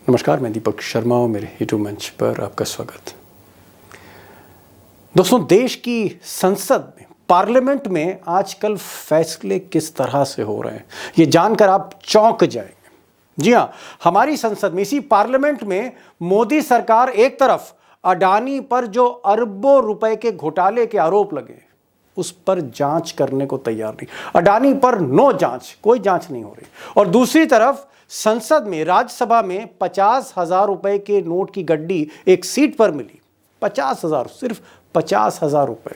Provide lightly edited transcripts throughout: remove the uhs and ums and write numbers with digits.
नमस्कार, मैं दीपक शर्मा और मेरे यूट्यूब मंच पर आपका स्वागत। दोस्तों, देश की संसद में, पार्लियामेंट में आजकल फैसले किस तरह से हो रहे हैं ये जानकर आप चौंक जाएंगे। जी हाँ, हमारी संसद में, इसी पार्लियामेंट में मोदी सरकार एक तरफ अडानी पर जो अरबों रुपए के घोटाले के आरोप लगे उस पर जांच करने को तैयार नहीं। अडानी पर नो जांच, कोई जांच नहीं हो रही। और दूसरी तरफ संसद में, राज्यसभा में 50,000 रुपए के नोट की गड्डी एक सीट पर मिली। 50,000, सिर्फ 50,000 रुपए,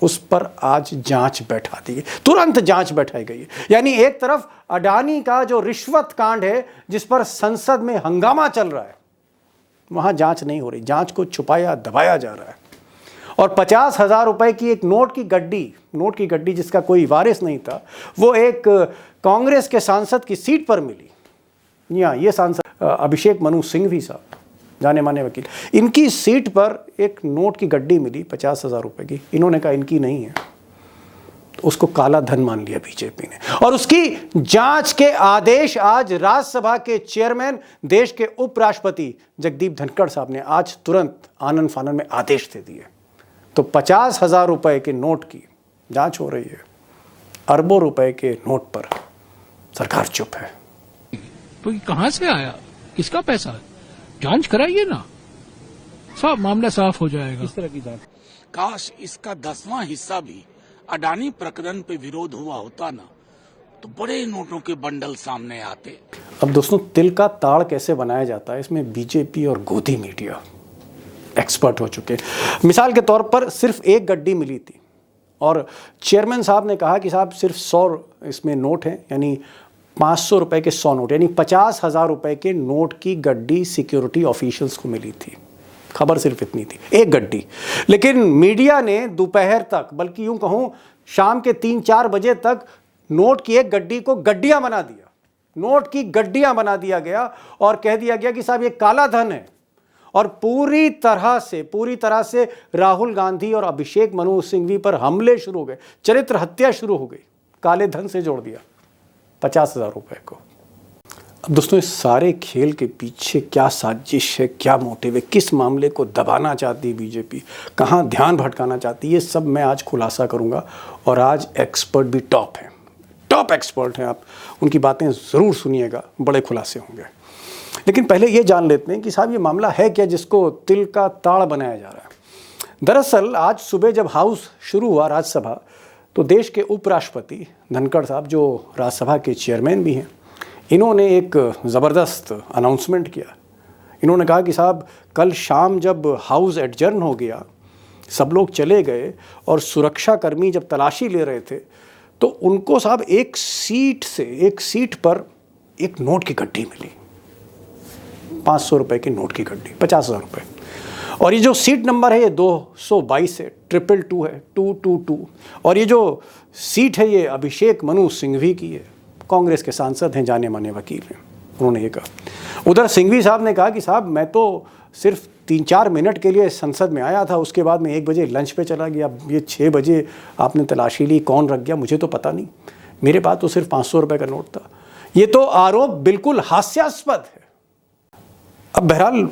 उस पर आज जांच बैठा दी गई, तुरंत जांच बैठाई गई। यानी एक तरफ अडानी का जो रिश्वत कांड है जिस पर संसद में हंगामा चल रहा है, वहां जांच नहीं हो रही, जांच को छुपाया दबाया जा रहा है। और 50,000 रुपए की एक नोट की गड्डी जिसका कोई वारिस नहीं था, वो एक कांग्रेस के सांसद की सीट पर मिली। यहाँ ये सांसद अभिषेक मनु सिंघवी साहब, जाने माने वकील, इनकी सीट पर एक नोट की गड्डी मिली 50,000 रुपए की। इन्होंने कहा इनकी नहीं है, तो उसको काला धन मान लिया बीजेपी ने। और उसकी जांच के आदेश आज राज्यसभा के चेयरमैन, देश के उपराष्ट्रपति जगदीप धनखड़ साहब ने आज तुरंत आनन फानन में आदेश दे दिए। तो 50,000 रुपए के नोट की जांच हो रही है, अरबों रुपए के नोट पर सरकार चुप है। तो ये कहां से आया, किसका पैसा है? जांच कराइए ना, सब मामला साफ हो जाएगा। इस तरह की जांच, काश इसका 10वां हिस्सा भी अडानी प्रकरण पे विरोध हुआ होता ना, तो बड़े नोटों के बंडल सामने आते। अब दोस्तों, तिल का ताड़ कैसे बनाया जाता है, इसमें बीजेपी और गोदी मीडिया एक्सपर्ट हो चुके हैं। मिसाल के तौर पर सिर्फ एक गड्डी मिली थी और चेयरमैन साहब ने कहा कि साहब सिर्फ 100 इसमें नोट हैं, यानी 500 रुपए के 100 नोट, यानी 50,000 रुपए के नोट की गड्डी सिक्योरिटी ऑफिशियल्स को मिली थी। खबर सिर्फ इतनी थी, एक गड्डी। लेकिन मीडिया ने दोपहर तक, बल्कि यूं कहूं शाम के 3-4 बजे तक, नोट की एक गड्डी को गड्डियां बना दिया, नोट की गड्डियां बना दिया गया और कह दिया गया कि साहब ये काला धन है। और पूरी तरह से राहुल गांधी और अभिषेक मनु सिंघवी पर हमले शुरू हो गए, चरित्र हत्या शुरू हो गई, काले धन से जोड़ दिया 50,000 रुपए को। अब दोस्तों, इस सारे खेल के पीछे क्या साजिश है, क्या मोटिव है, किस मामले को दबाना चाहती है बीजेपी, कहाँ ध्यान भटकाना चाहती है, ये सब मैं आज खुलासा करूंगा। और आज एक्सपर्ट भी टॉप एक्सपर्ट हैं, आप उनकी बातें ज़रूर सुनिएगा, बड़े खुलासे होंगे। लेकिन पहले ये जान लेते हैं कि साहब ये मामला है क्या जिसको तिल का ताड़ बनाया जा रहा है। दरअसल आज सुबह जब हाउस शुरू हुआ, राज्यसभा, तो देश के उपराष्ट्रपति धनखड़ साहब, जो राज्यसभा के चेयरमैन भी हैं, इन्होंने एक ज़बरदस्त अनाउंसमेंट किया। इन्होंने कहा कि साहब कल शाम जब हाउस एडजर्न हो गया, सब लोग चले गए और सुरक्षाकर्मी जब तलाशी ले रहे थे, तो उनको साहब एक सीट पर एक नोट की गड्डी मिली, 500 रुपए की नोट की गड्डी, 50,000 रुपए। और ये जो सीट नंबर है ये 222 है, 222 है, 222। और ये जो सीट है ये अभिषेक मनु सिंघवी की है, कांग्रेस के सांसद हैं, जाने माने वकील हैं। उन्होंने ये कहा। उधर सिंघवी साहब ने कहा कि साहब मैं तो सिर्फ 3-4 मिनट के लिए संसद में आया था, उसके बाद में 1 बजे लंच पे चला गया। ये 6 बजे आपने तलाशी ली, कौन रख गया मुझे तो पता नहीं, मेरे पास तो सिर्फ 500 रुपए का नोट था। ये तो आरोप बिल्कुल हास्यास्पद है। अब बहरहाल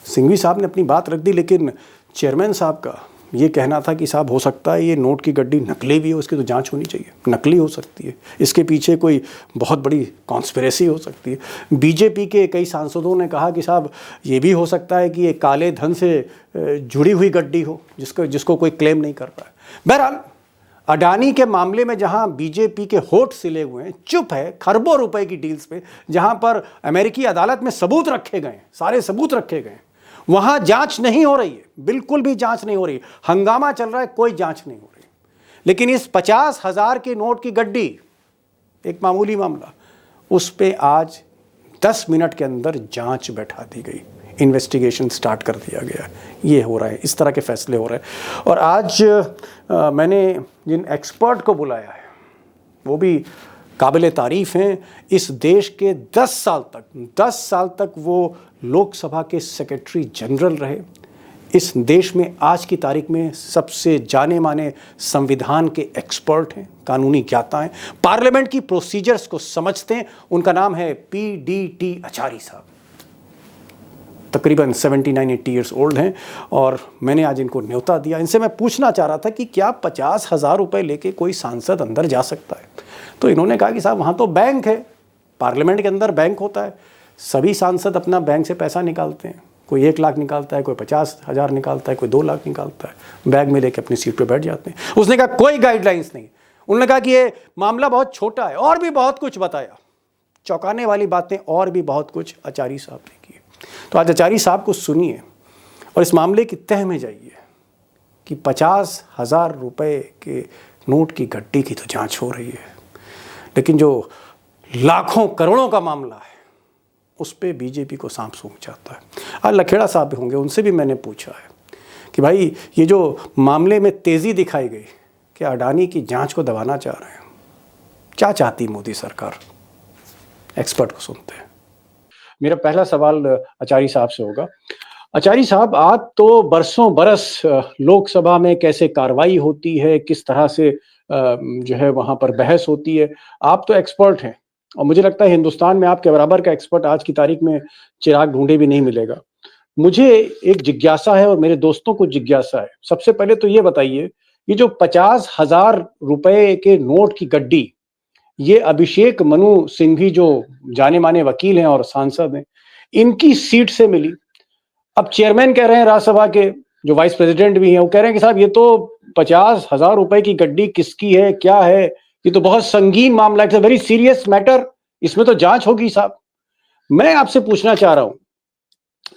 सिंघवी साहब ने अपनी बात रख दी, लेकिन चेयरमैन साहब का ये कहना था कि साहब हो सकता है ये नोट की गड्डी नकली भी हो, उसकी तो जांच होनी चाहिए, नकली हो सकती है, इसके पीछे कोई बहुत बड़ी कॉन्स्पिरेसी हो सकती है। बीजेपी के कई सांसदों ने कहा कि साहब ये भी हो सकता है कि ये काले धन से जुड़ी हुई गड्डी हो जिसको कोई क्लेम नहीं कर रहा है। बहरहाल अडानी के मामले में जहां बीजेपी के होठ सिले हुए हैं, चुप है खरबों रुपए की डील्स पे, जहां पर अमेरिकी अदालत में सबूत रखे गए, सारे सबूत रखे गए, वहां जांच नहीं हो रही है, बिल्कुल भी जांच नहीं हो रही, हंगामा चल रहा है, कोई जांच नहीं हो रही। लेकिन इस 50,000 के नोट की गड्डी, एक मामूली मामला, उस पे आज 10 मिनट के अंदर जांच बैठा दी गई, इन्वेस्टिगेशन स्टार्ट कर दिया गया। ये हो रहा है, इस तरह के फैसले हो रहे हैं। और आज मैंने जिन एक्सपर्ट को बुलाया है वो भी काबिल तारीफ़ हैं। इस देश के 10 साल तक वो लोकसभा के सेक्रेटरी जनरल रहे। इस देश में आज की तारीख में सबसे जाने माने संविधान के एक्सपर्ट हैं, कानूनी ज्ञाता हैं, पार्लियामेंट की प्रोसीजर्स को समझते हैं। उनका नाम है PDT आचार्य साहब। तकरीबन 79-80 ईयर्स ओल्ड हैं और मैंने आज इनको न्योता दिया। इनसे मैं पूछना चाह रहा था कि क्या 50,000 रुपये लेके कोई सांसद अंदर जा सकता है? तो इन्होंने कहा कि साहब वहाँ तो बैंक है, पार्लियामेंट के अंदर बैंक होता है, सभी सांसद अपना बैंक से पैसा निकालते हैं, कोई 1 लाख निकालता है, कोई 50,000 निकालता है, कोई 2 लाख निकालता है, बैग में लेके अपनी सीट पे बैठ जाते हैं। उसने कहा कोई गाइडलाइंस नहीं। उन्होंने कहा कि ये मामला बहुत छोटा है, और भी बहुत कुछ बताया, चौंकाने वाली बातें और भी बहुत कुछ आचार्य साहब ने की। तो आज आचार्य साहब को सुनिए और इस मामले की तह में जाइए कि 50,000 रुपये के नोट की गड्डी की तो जांच हो रही है, लेकिन जो लाखों करोड़ों का मामला है उस पर बीजेपी को सांप सूंघ जाता है। आज लखेड़ा साहब भी होंगे, उनसे भी मैंने पूछा है कि भाई ये जो मामले में तेज़ी दिखाई गई कि अडानी की जांच को दबाना चाह रहे हैं, क्या चाहती मोदी सरकार? एक्सपर्ट को सुनते हैं। मेरा पहला सवाल आचार्य साहब से होगा। आचार्य साहब, आज तो बरसों बरस लोकसभा में कैसे कार्रवाई होती है, किस तरह से जो है वहाँ पर बहस होती है, आप तो एक्सपर्ट हैं और मुझे लगता है हिंदुस्तान में आपके बराबर का एक्सपर्ट आज की तारीख में चिराग ढूंढे भी नहीं मिलेगा। मुझे एक जिज्ञासा है और मेरे दोस्तों को जिज्ञासा है। सबसे पहले तो ये बताइए, ये जो 50,000 रुपए के नोट की गड्डी, ये अभिषेक मनु सिंघवी जो जाने माने वकील हैं और सांसद हैं, इनकी सीट से मिली। अब चेयरमैन कह रहे हैं राज्यसभा के, जो वाइस प्रेसिडेंट भी हैं, वो कह रहे हैं कि साहब ये तो 50,000 रुपए की गड्डी किसकी है, क्या है, ये तो बहुत संगीन मामला है, it's a very serious matter, इसमें तो जांच होगी साहब। मैं आपसे पूछना चाह रहा हूं,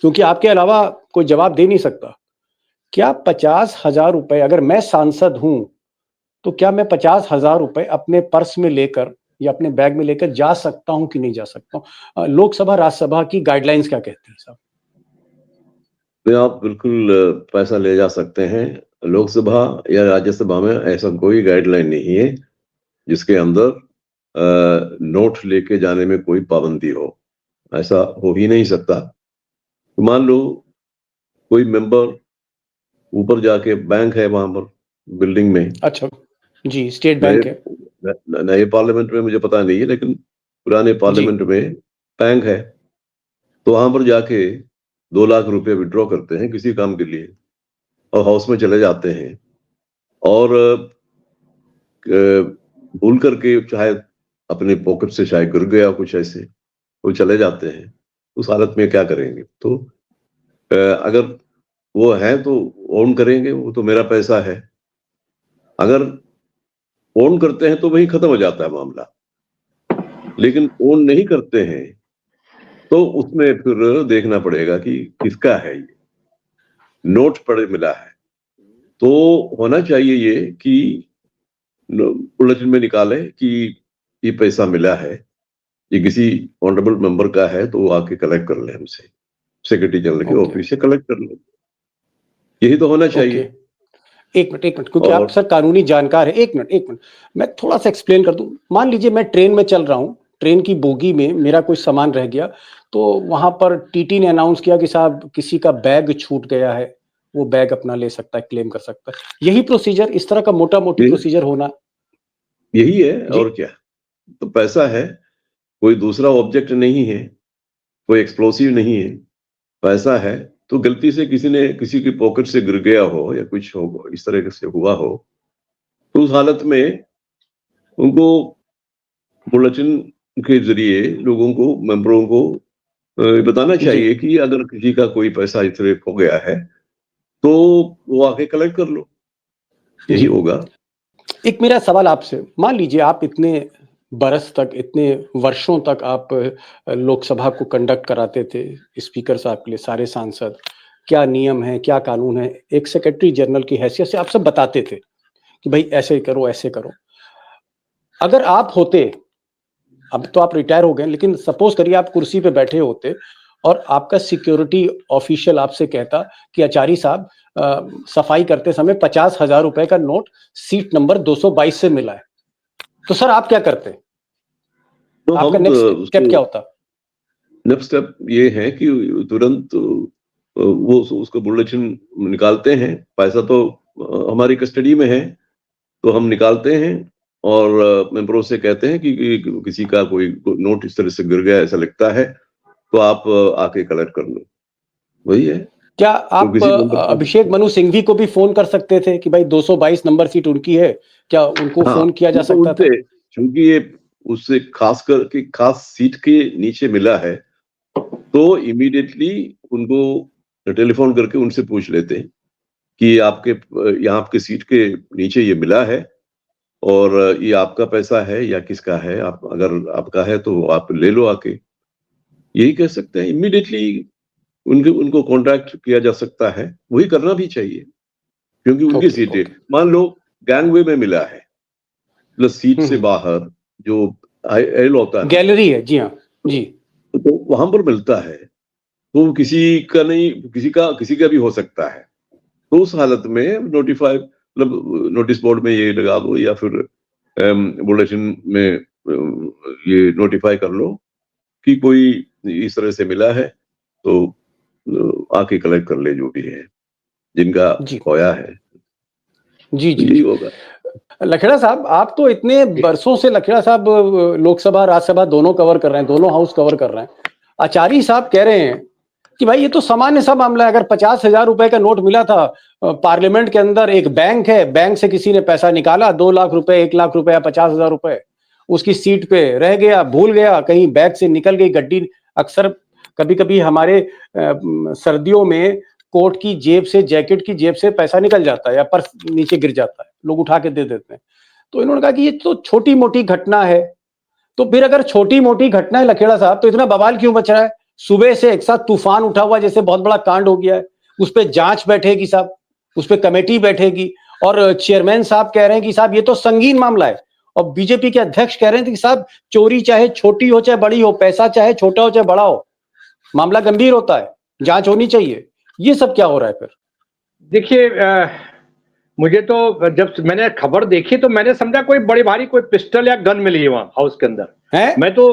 क्योंकि आपके अलावा कोई जवाब दे नहीं सकता, क्या 50,000 रुपए, अगर मैं सांसद हूं तो क्या मैं 50,000 रुपए अपने पर्स में लेकर या अपने बैग में लेकर जा सकता हूं कि नहीं जा सकता हूं? लोकसभा राज्यसभा की गाइडलाइंस क्या कहती है साहब? तो आप बिल्कुल पैसा ले जा सकते हैं। लोकसभा या राज्यसभा में ऐसा कोई गाइडलाइन नहीं है जिसके अंदर नोट लेके जाने में कोई पाबंदी हो। ऐसा हो ही नहीं सकता। तो मान लो कोई मेंबर ऊपर जाके, बैंक है वहां पर बिल्डिंग में, अच्छा जी, स्टेट बैंक है, नए पार्लियामेंट में मुझे पता नहीं है, लेकिन पुराने पार्लियामेंट में बैंक है, तो वहां पर जाके 2 लाख रुपए विड्रॉ करते हैं किसी काम के लिए और हाउस में चले जाते हैं और भूल करके चाहे अपने पॉकेट से शायद गिर गया कुछ ऐसे, वो चले जाते हैं। उस हालत में क्या करेंगे? तो अगर वो है तो ओन करेंगे, वो तो मेरा पैसा है। अगर ओन करते हैं तो वही खत्म हो जाता है मामला, लेकिन ओन नहीं करते हैं तो उसमें फिर देखना पड़ेगा कि किसका है ये। नोट पड़े मिला है तो होना चाहिए ये कि बुलेटिन में निकाले कि ये पैसा मिला है, ये किसी ऑनरेबल मेंबर का है, तो वो आके कलेक्ट कर ले, हमसे सेक्रेटरी जनरल के ऑफिस से कलेक्ट कर ले। यही तो होना चाहिए। एक मिनट, क्योंकि आप सर कानूनी जानकार है। एक मिनट, मैं थोड़ा सा एक्सप्लेन कर दूं। मान लीजिए मैं ट्रेन में चल रहा हूं, ट्रेन की बोगी में मेरा कोई सामान रह गया, तो वहां पर टीटी ने अनाउंस किया कि साहब किसी का बैग छूट गया है, वो बैग अपना ले सकता है, क्लेम कर सकता है। यही प्रोसीजर, इस तरह का मोटा मोटी प्रोसीजर होना यही है और क्या। तो पैसा है, कोई दूसरा ऑब्जेक्ट नहीं है, कोई एक्सप्लोसिव नहीं है, पैसा है। तो गलती से किसी ने किसी की पॉकेट से गिर गया हो या कुछ हो, इस तरह से हुआ हो, तो उस हालत में उनको बुलेटिन के जरिए लोगों को, मेंबरों को बताना चाहिए कि अगर किसी का कोई पैसा इस तरह खो गया है तो वो आके कलेक्ट कर लो। यही होगा। एक मेरा सवाल आपसे, मान लीजिए आप इतने बरस तक, इतने वर्षों तक आप लोकसभा को कंडक्ट कराते थे, स्पीकर साहब के लिए सारे सांसद, क्या नियम है, क्या कानून है, एक सेक्रेटरी जनरल की हैसियत से आप सब बताते थे कि भाई ऐसे करो, ऐसे करो। अगर आप होते, अब तो आप रिटायर हो गए, लेकिन सपोज करिए आप कुर्सी पे बैठे होते और आपका सिक्योरिटी ऑफिशियल आपसे कहता कि आचार्य साहब सफाई करते समय 50,000 रुपए का नोट सीट नंबर 222 से मिला है, तो सर आप क्या करते? तो आपका नेक्स्ट स्टेप क्या होता? नेक्स्ट स्टेप ये है कि तुरंत वो उसको बुलेटिन निकालते हैं। पैसा तो हमारी कस्टडी में है, तो हम निकालते हैं और मेंबरों से कहते हैं कि किसी का कोई नोट इस तरह से गिर गया ऐसा लगता है, तो आप आके कलेक्ट कर लो। वही है। क्या आप किसी नंबर पर अभिषेक मनु सिंघवी को भी फोन कर सकते थे कि भाई 222 नंबर सीट उनकी है, क्या उनको हाँ, फोन किया जा तो सकता था? उनसे, क्योंकि ये उससे खास करके खास सीट के नीचे मिला है, तो इमीडिएटली उनको टेलीफोन करके उनसे पूछ लेते हैं कि आपके यहाँ आपके सीट के नीचे ये मिला है और ये आपका पैसा है या किसका है, आप अगर आपका है तो आप ले लो आके, यही कह सकते हैं। इमीडिएटली उनको कॉन्टैक्ट किया जा सकता है, वही करना भी चाहिए, क्योंकि उनकी सीटें, मान लो गैंगवे में मिला है, प्लस सीट से बाहर जो एल होता है, गैलरी है, जी हाँ जी, तो वहां पर मिलता है, तो किसी का नहीं, किसी का भी हो सकता है। तो उस हालत में नोटिफाई, मतलब नोटिस बोर्ड में ये लगा दो या फिर बुलेटिन में ये नोटिफाई कर लो कि कोई इस तरह से मिला है, तो आके कलेक्ट कर ले जो भी है, जिनका खोया है। जी जी, यही होगा। लखेड़ा साहब, आप तो इतने बरसों से लखेड़ा साहब लोकसभा राज्यसभा दोनों कवर कर रहे हैं, दोनों हाउस कवर कर रहे हैं। आचार्य साहब कह रहे हैं कि भाई ये तो सामान्य सा मामला है। अगर 50,000 रुपए का नोट मिला था पार्लियामेंट के अंदर, एक बैंक है, बैंक से किसी ने पैसा निकाला, 2 लाख रुपए, 1 लाख रुपए या 50,000 रुपए, उसकी सीट पे रह गया, भूल गया, कहीं बैग से निकल गई गड्डी। अक्सर कभी कभी हमारे सर्दियों में कोट की जेब से, जैकेट की जेब से पैसा निकल जाता है या पर्स नीचे गिर जाता है, लोग उठा के दे देते हैं। तो इन्होंने कहा कि ये तो छोटी मोटी घटना है। तो फिर अगर छोटी मोटी घटना है लखेड़ा साहब, तो इतना बवाल क्यों बच रहा है? सुबह से एक साथ तूफान उठा हुआ, जैसे बहुत बड़ा कांड हो गया है, उस पर जांच बैठेगी साहब, उस पर कमेटी बैठेगी, और चेयरमैन साहब कह रहे हैं कि साहब ये तो संगीन मामला है, और बीजेपी के अध्यक्ष कह रहे हैं कि साहब चोरी चाहे छोटी हो चाहे बड़ी हो, पैसा चाहे छोटा हो चाहे बड़ा हो, मामला गंभीर होता है, जांच होनी चाहिए। ये सब क्या हो रहा है फिर? देखिए, मुझे तो जब मैंने खबर देखी तो मैंने समझा कोई बड़ी भारी कोई पिस्टल या गन मिली है वहां हाउस के अंदर। मैं तो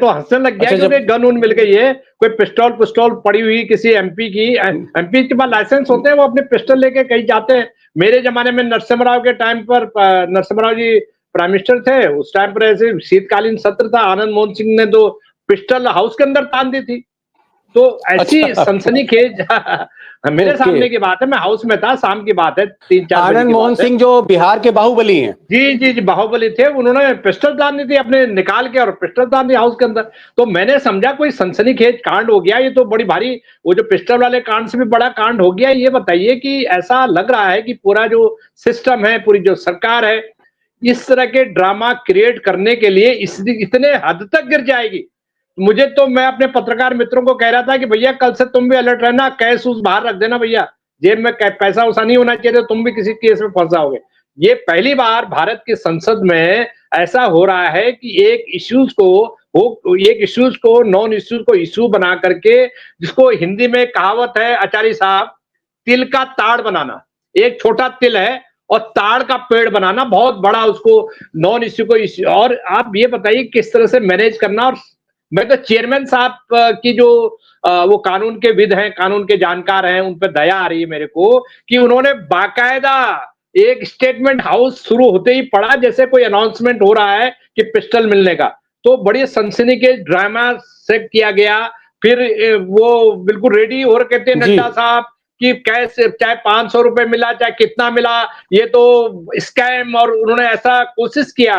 हंसने लग गया, क्योंकि गन उन मिल गई है, कोई पिस्टल पड़ी हुई किसी एमपी की। एमपी के पास लाइसेंस होते हैं, वो अपने पिस्टल लेके कहीं जाते हैं। मेरे जमाने में नरसिम्हा राव के टाइम पर, नरसिम्हा राव जी प्राइम मिनिस्टर थे, उस टाइम पर ऐसे शीतकालीन सत्र था, आनंद मोहन सिंह ने तो पिस्टल हाउस के अंदर तान दी थी। तो ऐसी सनसनीखेज मेरे सामने की बात है, मैं हाउस में था, शाम की बात है, 3-4 बजे। आनंद मोहन सिंह जो बिहार के बाहुबली हैं। जी जी जी, बाहुबली थे, उन्होंने पिस्टल दान दी थी अपने निकाल के, और पिस्टल दान दी हाउस के अंदर। तो मैंने समझा कोई सनसनीखेज कांड हो गया, ये तो बड़ी भारी, वो जो पिस्टल वाले कांड से भी बड़ा कांड हो गया। ये बताइए कि ऐसा लग रहा है कि पूरा जो सिस्टम है, पूरी जो सरकार है, इस तरह के ड्रामा क्रिएट करने के लिए इतने हद तक गिर जाएगी। मुझे तो, मैं अपने पत्रकार मित्रों को कह रहा था कि भैया कल से तुम भी अलर्ट रहना, कैश उस बाहर रख देना भैया, जेब में पैसा वैसा नहीं होना चाहिए, तो तुम भी किसी केस में फंस जाओगे। ये पहली बार भारत की संसद में ऐसा हो रहा है कि एक इश्यूज को नॉन इश्यूज को इश्यू बना करके, जिसको हिंदी में कहावत है आचार्य साहब, तिल का ताड़ बनाना। एक छोटा तिल है और ताड़ का पेड़ बनाना, बहुत बड़ा उसको नॉन इश्यू को इश्यू। और आप ये बताइए किस तरह से मैनेज करना। और मैं तो चेयरमैन साहब की जो वो कानून के विद हैं, कानून के जानकार हैं, उन पर दया आ रही है मेरे को कि उन्होंने बाकायदा एक स्टेटमेंट हाउस शुरू होते ही पढ़ा, जैसे कोई अनाउंसमेंट हो रहा है कि पिस्टल मिलने का। तो बड़ी सनसनी के ड्रामा सेट किया गया। फिर वो बिल्कुल रेडी हो रहे थे नड्डा साहब कि कैसे, चाहे 500 रुपए मिला चाहे कितना मिला, ये तो स्कैम। और उन्होंने ऐसा कोशिश किया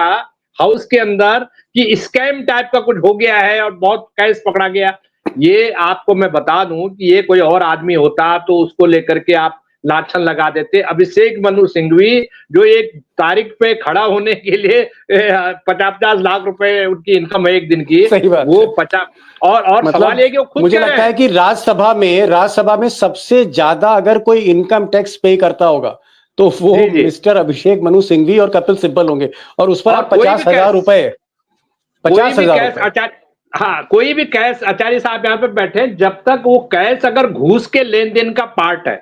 हाउस के अंदर कि स्कैम टाइप का कुछ हो गया है और बहुत कैश पकड़ा गया। ये आपको मैं बता दूं कि ये कोई और आदमी होता तो उसको लेकर के आप लाछन लगा देते। अभिषेक मनु सिंघवी जो एक तारीख पे खड़ा होने के लिए 50-50 लाख रुपए उनकी इनकम है एक दिन की, वो 50। और मतलब सवाल ये कि वो खुद मुझे लगता है कि राज्यसभा में सबसे ज्यादा अगर कोई इनकम टैक्स पे करता होगा तो वो मिस्टर अभिषेक मनु सिंघवी और कपिल सिब्बल होंगे। और उस पर आप 50,000 रुपए, 50,000। हाँ, कोई भी कैश, आचार्य साहब यहाँ पे बैठे, जब तक वो कैश अगर घूस के लेन देन का पार्ट है,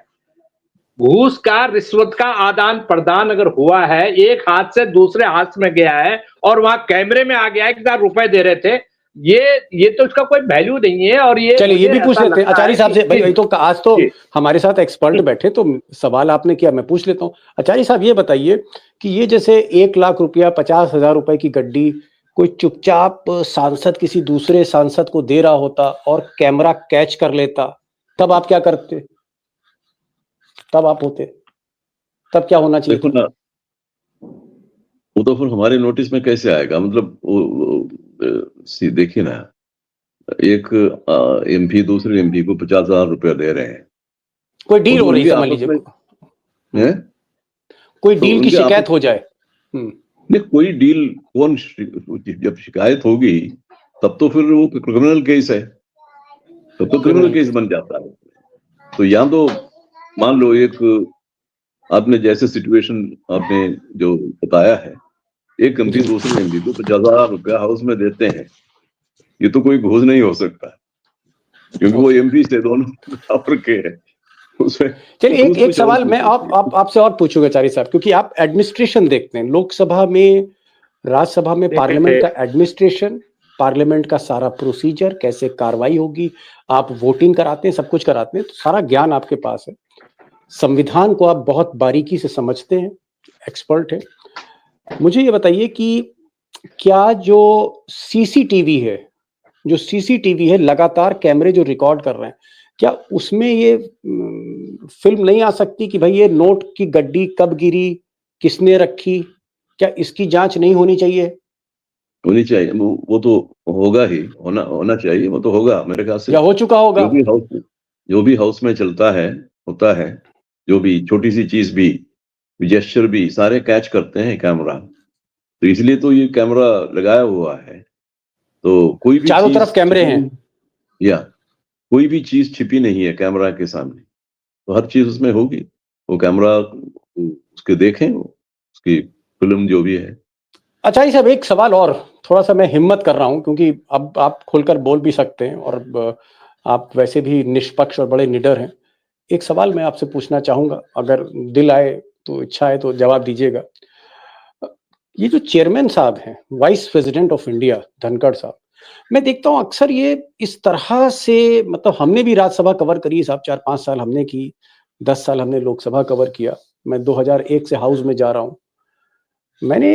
घूस का, रिश्वत का आदान प्रदान अगर हुआ है, एक हाथ से दूसरे हाथ में गया है और वहां कैमरे में आ गया है कि रुपए दे रहे थे, ये तो इसका कोई वैल्यू नहीं है। और ये, चलिए ये भी पूछ लेते हैं आचार्य साहब से। भाई तो आज तो हमारे साथ एक्सपर्ट बैठे, तो सवाल आपने किया, मैं पूछ लेता हूँ। आचार्य साहब ये बताइए कि ये जैसे 1 लाख रुपया, 50,000 रुपए की गड्डी कोई चुपचाप सांसद किसी दूसरे सांसद को दे रहा होता और कैमरा कैच कर लेता, तब आप क्या करते? तब आप होते, तब क्या होना चाहिए? देखो ना, वो तो फिर हमारे नोटिस में कैसे आएगा? मतलब देखिए ना, एक एमपी दूसरे एमपी को 50,000 रुपया दे रहे हैं, कोई डील तो हो रही उनके समझ आपस लीजिए, में कोई तो डील की उनके शिकायत आपस हो जाए। नहीं, कोई डील जब शिकायत होगी तब तो फिर वो क्रिमिनल केस है, तब तो क्रिमिनल केस बन जाता है। तो यहाँ तो मान लो एक आपने जैसे सिचुएशन आपने जो बताया है, एक एमपी दूसरे एमपी को 50,000 रुपया हाउस में देते हैं, ये तो कोई घूस नहीं हो सकता, क्योंकि वो एमपी से दोनों बराबर के हैं। उसमें चलिए एक घूस एक कुछ और सवाल चीज मैं होती है। आपसे और पूछूंगा चारी साहब, क्योंकि आप एडमिनिस्ट्रेशन देखते हैं लोकसभा में, राज्यसभा में, पार्लियामेंट का एडमिनिस्ट्रेशन, पार्लियामेंट का सारा प्रोसीजर, कैसे कार्रवाई होगी, आप वोटिंग कराते हैं, सब कुछ कराते हैं, तो सारा ज्ञान आपके पास है, संविधान को आप बहुत बारीकी से समझते हैं, एक्सपर्ट है। मुझे ये बताइए कि क्या जो सीसीटीवी है, जो सीसीटीवी है, लगातार कैमरे जो रिकॉर्ड कर रहे हैं, क्या उसमें ये फिल्म नहीं आ सकती कि भाई ये नोट की गड्डी कब गिरी, किसने रखी? क्या इसकी जांच नहीं होनी चाहिए? होनी चाहिए, वो तो होगा ही, होना चाहिए, वो तो होगा मेरे ख्याल से। या हो चुका होगा? जो भी हाउस में चलता है, होता है, जो भी छोटी सी चीज भी, जेस्चर भी सारे कैच करते हैं कैमरा, तो इसलिए तो ये कैमरा लगाया हुआ है। तो कोई भी चारों तरफ चीज कैमरे हैं। या कोई भी चीज छिपी नहीं है कैमरा के सामने, तो हर चीज उसमें होगी। वो कैमरा उसके देखें, उसकी फिल्म जो भी है। अच्छा ये सब एक सवाल और, थोड़ा सा मैं हिम्मत कर रहा हूं क्योंकि अब आप खुलकर बोल भी सकते हैं और आप वैसे भी निष्पक्ष और बड़े निडर हैं। एक सवाल मैं आपसे पूछना चाहूंगा, अगर दिल आए तो, इच्छा है तो जवाब दीजिएगा। ये जो चेयरमैन साहब हैं, vice president of India Dhankhar साहब, मैं देखता हूँ अक्सर ये इस तरह से, मतलब हमने भी राज्यसभा कवर करी साहब, 4-5 साल हमने की, 10 साल हमने लोकसभा कवर किया, मैं 2001 से हाउस में जा रहा हूँ। मैंने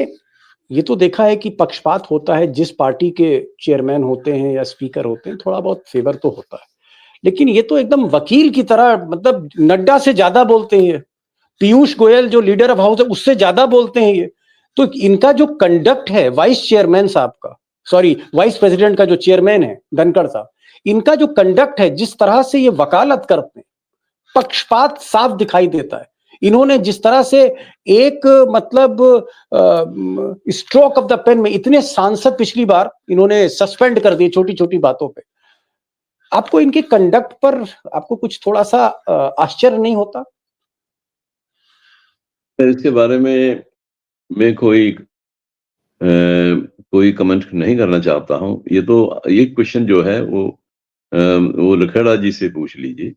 ये तो देखा है कि पक्षपात होता है, जिस पार्टी के चेयरमैन होते हैं या स्पीकर होते हैं थोड़ा बहुत फेवर तो होता है, लेकिन ये तो एकदम वकील की तरह, मतलब नड्डा से ज्यादा बोलते हैं, पीयूष गोयल जो लीडर ऑफ हाउस है उससे ज्यादा बोलते हैं ये। तो इनका जो कंडक्ट है वाइस चेयरमैन साहब का, सॉरी वाइस प्रेसिडेंट का जो चेयरमैन है धनखड़ साहब, इनका जो कंडक्ट है, जिस तरह से ये वकालत करते हैं, पक्षपात साफ दिखाई देता है। इन्होंने जिस तरह से एक मतलब स्ट्रोक ऑफ द पेन में इतने सांसद पिछली बार इन्होंने सस्पेंड कर दिए छोटी छोटी बातों पे, आपको इनके कंडक्ट पर आपको कुछ थोड़ा सा आश्चर्य नहीं होता? इसके बारे में मैं कोई कमेंट नहीं करना चाहता हूं। ये क्वेश्चन जो है वो लखेड़ा जी से पूछ लीजिए,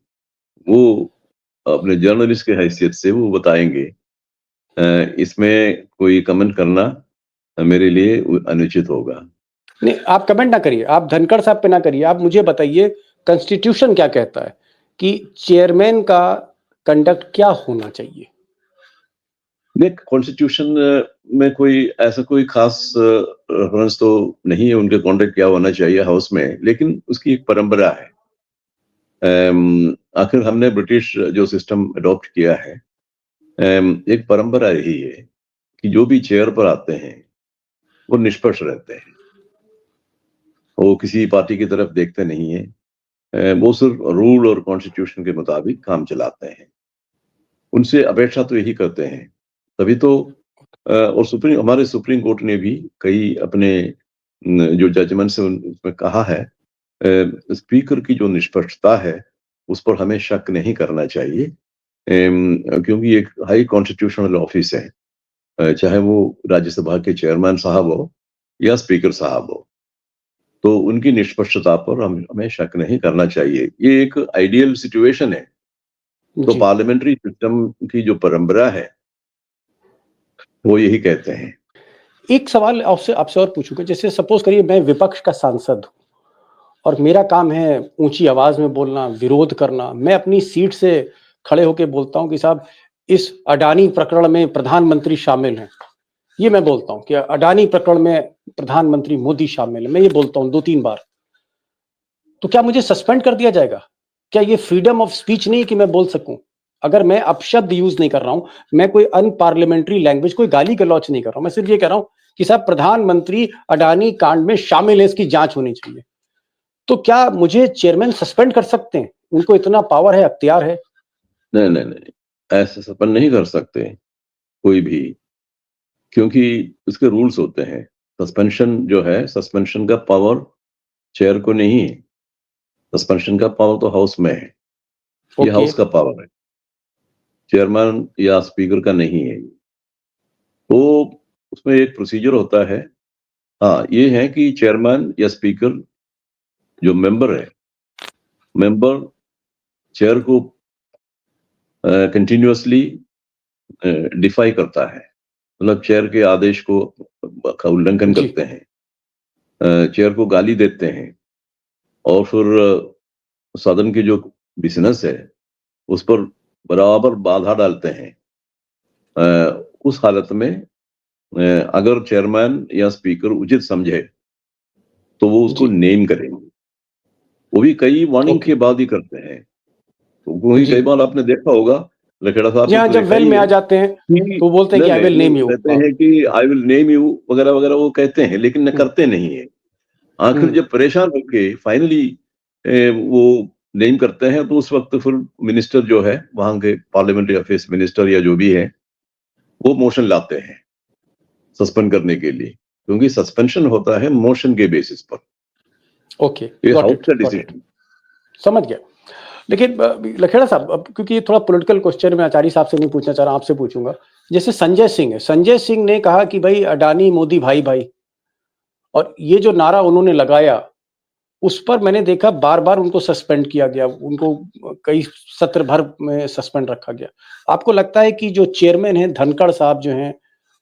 वो अपने जर्नलिस्ट के हैसियत से वो बताएंगे। इसमें कोई कमेंट करना मेरे लिए अनुचित होगा। नहीं, आप कमेंट ना करिए, आप धनखड़ साहब पे ना करिए, आप मुझे बताइए कॉन्स्टिट्यूशन क्या कहता है कि चेयरमैन का कंडक्ट क्या होना चाहिए? देख, कॉन्स्टिट्यूशन में कोई खास रेफरेंस तो नहीं है उनके कॉन्डक्ट क्या होना चाहिए हाउस में, लेकिन उसकी एक परंपरा है। आखिर हमने ब्रिटिश जो सिस्टम अडॉप्ट किया है, एक परंपरा यही है कि जो भी चेयर पर आते हैं वो निष्पक्ष रहते हैं, वो किसी पार्टी की तरफ देखते नहीं है, वो सिर्फ रूल और कॉन्स्टिट्यूशन के मुताबिक काम चलाते हैं। उनसे अपेक्षा तो यही करते हैं, तभी तो और हमारे सुप्रीम कोर्ट ने भी कई अपने जो जजमेंट से उसमें कहा है, स्पीकर की जो निष्पक्षता है उस पर हमें शक नहीं करना चाहिए, क्योंकि एक हाई कॉन्स्टिट्यूशनल ऑफिस है, चाहे वो राज्यसभा के चेयरमैन साहब हो या स्पीकर साहब हो, तो उनकी निष्पक्षता पर हमें शक नहीं करना चाहिए। ये एक आइडियल सिचुएशन है। तो पार्लियामेंट्री सिस्टम की जो परंपरा है वो यही कहते हैं। एक सवाल आपसे और पूछूंगा, जैसे सपोज करिए मैं विपक्ष का सांसद हूं और मेरा काम है ऊंची आवाज में बोलना, विरोध करना, मैं अपनी सीट से खड़े होकर बोलता हूं कि साहब इस अडानी प्रकरण में प्रधानमंत्री शामिल हैं, ये मैं बोलता हूं कि अडानी प्रकरण में प्रधानमंत्री मोदी शामिल है, मैं ये बोलता हूं 2-3 बार, तो क्या मुझे सस्पेंड कर दिया जाएगा? क्या ये फ्रीडम ऑफ स्पीच नहीं कि मैं बोल सकूं? अगर मैं अपशब्द यूज नहीं कर रहा हूं, मैं कोई अनपार्लियामेंट्री लैंग्वेज, कोई गाली गलौच नहीं कर रहा हूं, मैं सिर्फ ये कह रहा हूं कि साहब प्रधानमंत्री अडानी कांड में शामिल है, इसकी जांच होनी चाहिए। तो क्या मुझे चेयरमैन सस्पेंड कर सकते हैं? उनको इतना पावर है, अख्तियार है? नहीं नहीं नहीं, ऐसे सस्पेंड नहीं कर सकते कोई भी, क्योंकि इसके रूल्स होते हैं। सस्पेंशन जो है, सस्पेंशन का पावर चेयर को नहीं है, सस्पेंशन का पावर तो हाउस में है। ये ओके, हाउस का पावर है, चेयरमैन या स्पीकर का नहीं है। तो उसमें एक प्रोसीजर होता है। हाँ, ये है कि चेयरमैन या स्पीकर जो मेंबर है, मेंबर चेयर को कंटिन्यूअसली डिफाई करता है, मतलब चेयर के आदेश को का उल्लंघन जी, करते हैं, चेयर को गाली देते हैं, और फिर सदन की जो बिजनेस है उस पर बराबर बाधा डालते हैं। उस हालत में अगर चेयरमैन या स्पीकर उचित समझे तो वो उसको जी, नेम करेंगे। वो भी कई वार्निंग ओके, के बाद ही करते हैं। तो वही जी। कई बार आपने देखा होगा, लखेड़ा साहब जी ने हाँ, तो जब देखा वेल ही में है आ जाते हैं, कि तो बोलते हैं कि नहीं आई नहीं, विल नेम वो यू। कहते हाँ, हैं कि आई विल नेम यू वगैरह वगैरह, वो कहते हैं लेकिन न हुँ, करते नहीं है। आखिर हुँ, जब परेशान होके फाइनली वो नेम करते हैं, तो उस वक्त फिर मिनिस्टर जो है, वहां के पार्लियामेंट्री अफेयर्स मिनिस्टर या जो भी है, वो मोशन लाते हैं सस्पेंड करने के लिए, क्योंकि सस्पेंशन होता है मोशन के बेसिस पर। ओके, ये गॉट हाउस इट, का गॉट इट, डिसीजन। समझ गया। लेकिन लखेड़ा साहब, अब क्योंकि ये थोड़ा पॉलिटिकल क्वेश्चन मैं आचार्य साहब से नहीं पूछना चाह रहा, आपसे पूछूंगा। जैसे संजय सिंह है, संजय सिंह ने कहा कि भाई अडानी मोदी भाई भाई, और ये जो नारा उन्होंने लगाया, उस पर मैंने देखा बार बार उनको सस्पेंड किया गया, उनको कई सत्र भर में सस्पेंड रखा गया। आपको लगता है कि जो चेयरमैन हैं धनखड़ साहब जो हैं,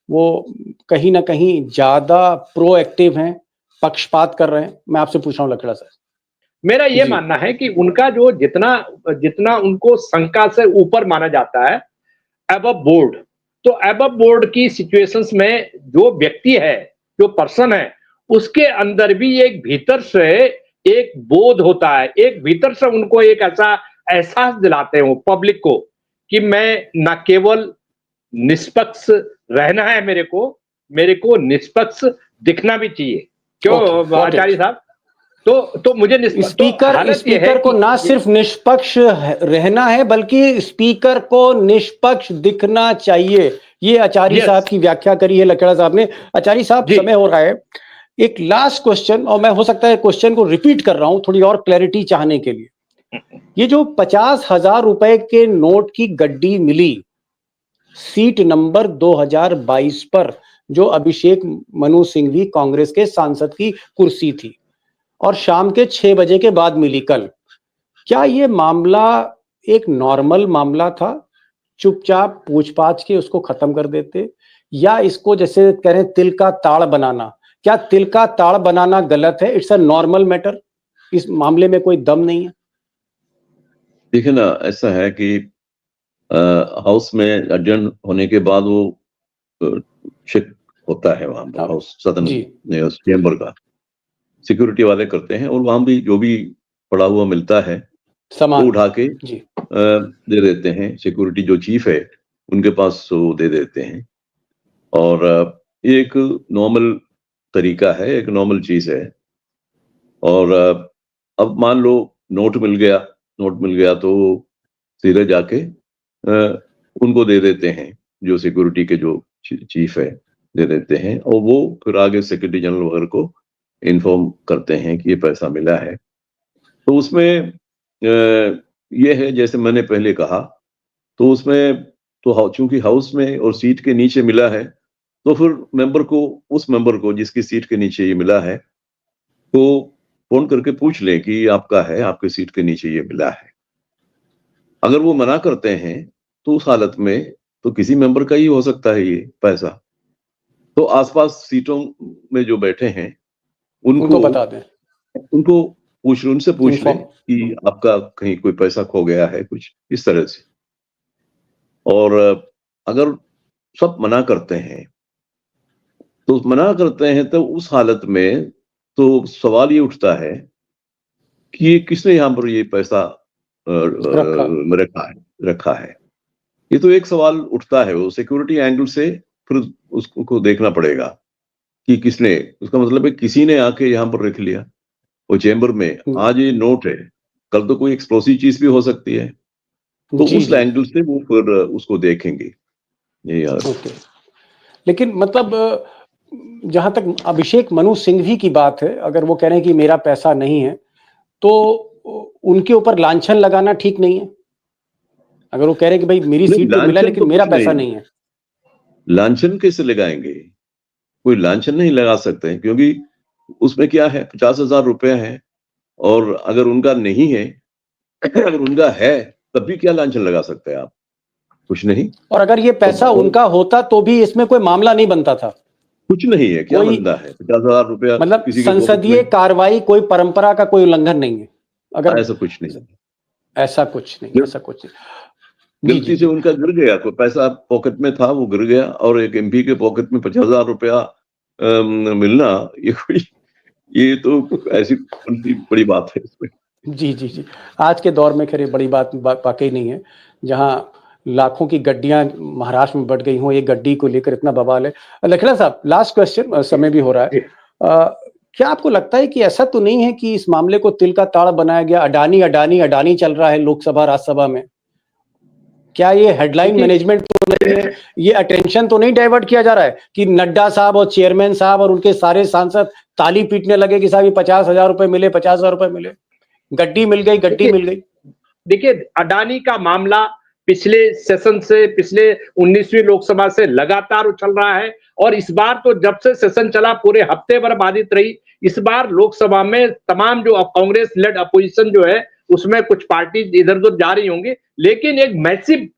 वो कहीं ना कहीं ज्यादा प्रोएक्टिव हैं, पक्षपात कर रहे हैं? मैं आपसे पूछ रहा हूँ लखेड़ा साहब। मेरा ये जी, मानना है कि उनका जो जितना जितना उनको शंका से ऊपर माना जाता है, एबव बोर्ड, तो एबव बोर्ड की सिचुएशंस में जो व्यक्ति है, जो पर्सन है, उसके अंदर भी एक भीतर से एक बोध होता है, एक भीतर से उनको एक ऐसा एहसास दिलाते हैं वो पब्लिक को कि मैं न केवल निष्पक्ष रहना है, मेरे को निष्पक्ष दिखना भी चाहिए। ओके, क्यों गॉट इट। आचार्य साहब? तो मुझे तो स्पीकर हालत यह है स्पीकर को कि ना सिर्फ निष्पक्ष रहना है, बल्कि स्पीकर को निष्पक्ष दिखना चाहिए, ये आचार्य साहब यस की व्याख्या करी है लखेड़ा साहब ने। आचार्य साहब, जी, समय हो रहा है, एक लास्ट क्वेश्चन, और मैं हो सकता है क्वेश्चन को रिपीट कर रहा हूं थोड़ी और क्लैरिटी चाहने के लिए। ये जो 50,000 रुपए के नोट की गड्डी मिली सीट नंबर 2022 पर, जो अभिषेक मनु सिंघवी कांग्रेस के सांसद की कुर्सी थी, और शाम के 6 बजे के बाद मिली कल, क्या ये मामला एक नॉर्मल मामला था, चुपचाप पूछ-पाछ के उसको खत्म कर देते, या इसको जैसे कह रहे हैं तिल का ताड़ बनाना, क्या तिल का ताड़ बनाना गलत है? इट्स अ नॉर्मल मैटर, इस मामले में कोई दम नहीं है? देखिए ना, ऐसा है कि हाउस में एडजर्न होने के बाद वो चेक होता है वहां पर, हाँ, हाउस सदन जी, में, उस चेम्बर का सिक्योरिटी वाले करते हैं, और वहां भी जो भी पड़ा हुआ मिलता है वो समान, उठा के जी, दे देते हैं। सिक्योरिटी जो चीफ है उनके पास वो दे देते हैं, और ये एक नॉर्मल तरीका है, एक नॉर्मल चीज है। और अब मान लो नोट मिल गया तो सीधे जाके उनको दे देते हैं, जो सिक्योरिटी के जो चीफ है दे देते हैं, और वो फिर आगे सेक्रेटरी जनरल वगैरह को इन्फॉर्म करते हैं कि ये पैसा मिला है। तो उसमें ये है, जैसे मैंने पहले कहा, तो उसमें तो चूंकि हाउस में और सीट के नीचे मिला है, तो फिर उस मेंबर को जिसकी सीट के नीचे ये मिला है, तो फोन करके पूछ लें कि आपका है, आपके सीट के नीचे ये मिला है। अगर वो मना करते हैं तो उस हालत में तो किसी मेंबर का ही हो सकता है ये पैसा। तो आसपास सीटों में जो बैठे हैं उनको उनको बता दें, उनको उनसे पूछ लें इन्फॉर्म। कि आपका कहीं कोई पैसा खो गया है, कुछ इस तरह से। और अगर सब मना करते हैं तो मना करते हैं, तो उस हालत में तो सवाल ये उठता है कि ये किसने यहाँ पर ये पैसा रखा है। ये तो एक सवाल उठता है, वो सिक्योरिटी एंगल से फिर उसको देखना पड़ेगा कि किसने, उसका मतलब है किसी ने आके यहाँ पर रख लिया वो चेंबर में। आज ये नोट है, कल तो कोई एक्सप्लोसिव चीज भी हो सकती है, तो उस एंगल से वो फिर उसको देखेंगे ये यार। लेकिन मतलब जहां तक अभिषेक मनु सिंघवी की बात है, अगर वो कह रहे हैं कि मेरा पैसा नहीं है, तो उनके ऊपर लांछन लगाना ठीक नहीं है। अगर वो कह रहे हैं कि भाई मेरी सीट तो मिला लेकिन मेरा पैसा नहीं है, लांछन कैसे लगाएंगे? कोई लांछन नहीं लगा सकते, क्योंकि उसमें क्या है, 50,000 रुपया है, और अगर उनका नहीं है, अगर उनका है, तब भी क्या लांछन लगा सकते हैं आप? कुछ नहीं। और अगर ये पैसा उनका होता तो भी इसमें कोई मामला नहीं बनता था। कुछ नहीं है, क्या बनता है 50,000 रुपया? मतलब संसदीय कार्रवाई, कोई परंपरा का कोई उल्लंघन नहीं है। अगर ऐसा कुछ नहीं, ऐसा कुछ नहीं। गलती से उनका गिर गया, कोई पैसा पॉकेट में था, वो गिर गया, और एक एमपी के पॉकेट में 50,000 रुपया मिलना, ये तो ऐसी बड़ी बात है इसमें। जी। आज के दौर में खैर बड़ी बात वाकई नहीं है, जहां लाखों की गड्डियां महाराष्ट्र में बढ़ गई हों, ये गड्डी को लेकर इतना बवाल है। लखेड़ा साहब, लास्ट क्वेश्चन, समय भी हो रहा है। क्या आपको लगता है कि ऐसा तो नहीं है कि इस मामले को तिल का ताड़ बनाया गया, अडानी चल रहा है लोकसभा राज्यसभा में? क्या ये हेडलाइन मैनेजमेंट तो नहीं है? ये अटेंशन तो नहीं डाइवर्ट किया जा रहा है कि नड्डा साहब और चेयरमैन साहब और उनके सारे सांसद ताली पीटने लगे कि साहब 50,000 रुपए मिले, 50,000 रुपए मिले, गड्डी मिल गई। देखिए, अडानी का मामला पिछले सेशन से, पिछले 19वीं लोकसभा से लगातार उछल रहा है, और इस बार तो जब से सेशन चला पूरे हफ्ते भर बाधित रही। इस बार लोकसभा में तमाम जो कांग्रेस लेड अपोजिशन जो है, उसमें कुछ पार्टी इधर उधर जा रही होंगी, लेकिन एक massive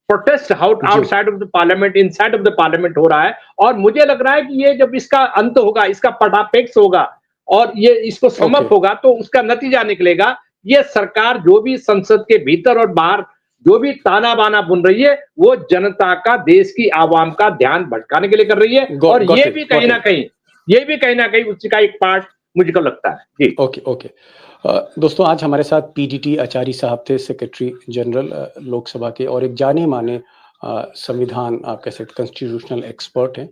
protest outside of the parliament, inside of the parliament हो रहा है। और मुझे लग रहा है कि ये जब इसका अंत होगा, इसका पर्दाफाश होगा और ये इसको समाप्त होगा, तो उसका नतीजा निकलेगा, ये सरकार जो भी संसद के भीतर और बाहर जो भी ताना बाना बुन रही है, वो जनता का, देश की आवाम का ध्यान भटकाने के लिए कर रही है। और ये भी कहीं ना कहीं उसका एक पार्ट मुझको लगता है। जी ओके। दोस्तों, आज हमारे साथ पीडीटी आचार्य साहब थे, सेक्रेटरी जनरल लोकसभा के, और एक जाने माने संविधान, आप कह सकते कॉन्स्टिट्यूशनल एक्सपर्ट हैं।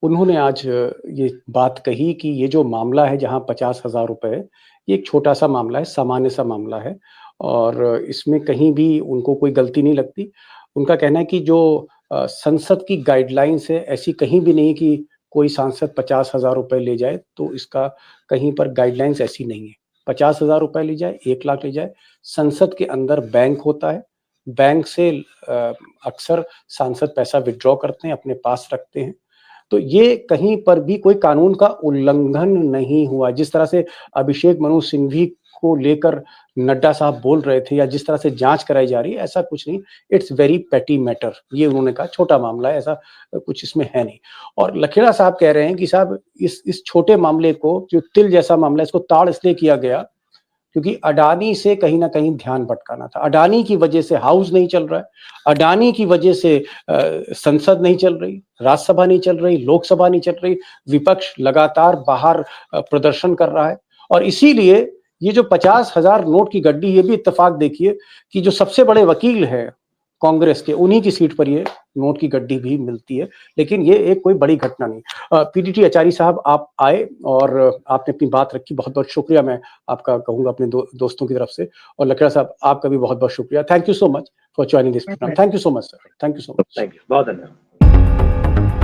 उन्होंने आज ये बात कही कि ये जो मामला है, जहां 50,000 रुपए, ये एक छोटा सा मामला है, सामान्य सा मामला है, और इसमें कहीं भी उनको कोई गलती नहीं लगती। उनका कहना है कि जो संसद की गाइडलाइंस है, ऐसी कहीं भी नहीं कि कोई सांसद 50,000 रुपए ले जाए, तो इसका कहीं पर गाइडलाइंस ऐसी नहीं है। 50,000 रुपए ले जाए, 1 लाख ले जाए, संसद के अंदर बैंक होता है, बैंक से अक्सर सांसद पैसा विड्रॉ करते हैं, अपने पास रखते हैं। तो ये कहीं पर भी कोई कानून का उल्लंघन नहीं हुआ। जिस तरह से अभिषेक मनु सिंघवी को लेकर नड्डा साहब बोल रहे थे, या जिस तरह से जांच कराई जा रही है, ऐसा कुछ नहीं। इट्स वेरी पेटी मैटर, ये उन्होंने कहा, छोटा मामला है, ऐसा कुछ इसमें है नहीं। और लखेड़ा साहब कह रहे हैं कि साहब इस छोटे मामले को, जो तिल जैसा मामला है, इसको ताड़ इसलिए किया गया क्योंकि अडानी से कहीं ना कहीं ध्यान भटकाना था। अडानी की वजह से हाउस नहीं चल रहा है, अडानी की वजह से संसद नहीं चल रही, राज्यसभा नहीं चल रही, लोकसभा नहीं चल रही, विपक्ष लगातार बाहर प्रदर्शन कर रहा है। और इसीलिए ये जो 50,000 नोट की गड्डी, ये भी इत्तेफाक देखिए कि जो सबसे बड़े वकील है कांग्रेस के, उन्हीं की सीट पर ये नोट की गड्डी भी मिलती है। लेकिन ये एक कोई बड़ी घटना नहीं। पीडीटी आचार्य साहब, आप आए और आपने अपनी बात रखी, बहुत बहुत शुक्रिया मैं आपका कहूंगा अपने दोस्तों की तरफ से। और लखेड़ा साहब, आपका भी बहुत बहुत शुक्रिया। Thank you so much for joining this programme. Thank you so much sir, thank you so much. बहुत धन्यवाद।